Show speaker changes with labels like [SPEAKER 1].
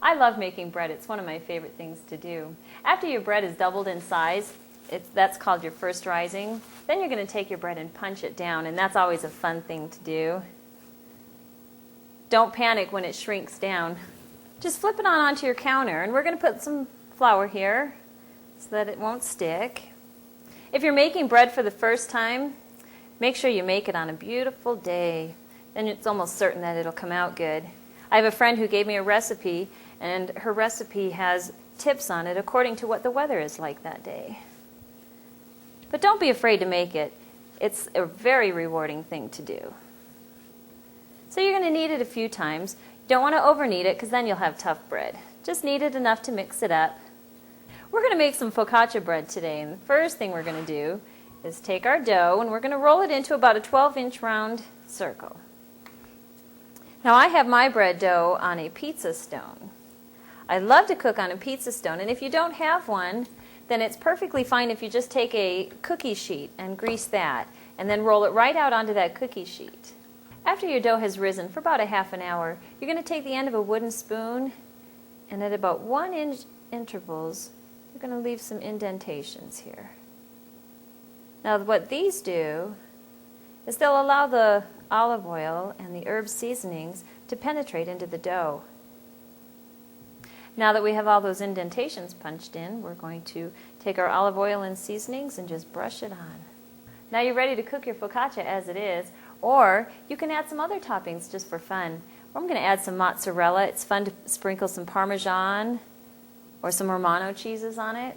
[SPEAKER 1] I love making bread. It's one of my favorite things to do. After your bread is doubled in size, that's called your first rising. Then you're going to take your bread and punch it down, and that's always a fun thing to do. Don't panic when it shrinks down. Just flip it onto your counter, and we're going to put some flour here so that it won't stick. If you're making bread for the first time, make sure you make it on a beautiful day. Then it's almost certain that it'll come out good. I have a friend who gave me a recipe, and her recipe has tips on it according to what the weather is like that day. But don't be afraid to make it. It's a very rewarding thing to do. So you're going to knead it a few times. You don't want to over knead it because then you'll have tough bread. Just knead it enough to mix it up. We're going to make some focaccia bread today, and the first thing we're going to do is take our dough and we're going to roll it into about a 12-inch round circle. Now I have my bread dough on a pizza stone. I love to cook on a pizza stone, and if you don't have one, then it's perfectly fine if you just take a cookie sheet and grease that and then roll it right out onto that cookie sheet. After your dough has risen for about a half an hour, you're going to take the end of a wooden spoon and at about 1-inch intervals, you're going to leave some indentations here. Now what these do is they'll allow the olive oil and the herb seasonings to penetrate into the dough. Now that we have all those indentations punched in, we're going to take our olive oil and seasonings and just brush it on. Now you're ready to cook your focaccia as it is, or you can add some other toppings just for fun. I'm going to add some mozzarella. It's fun to sprinkle some Parmesan or some Romano cheeses on it.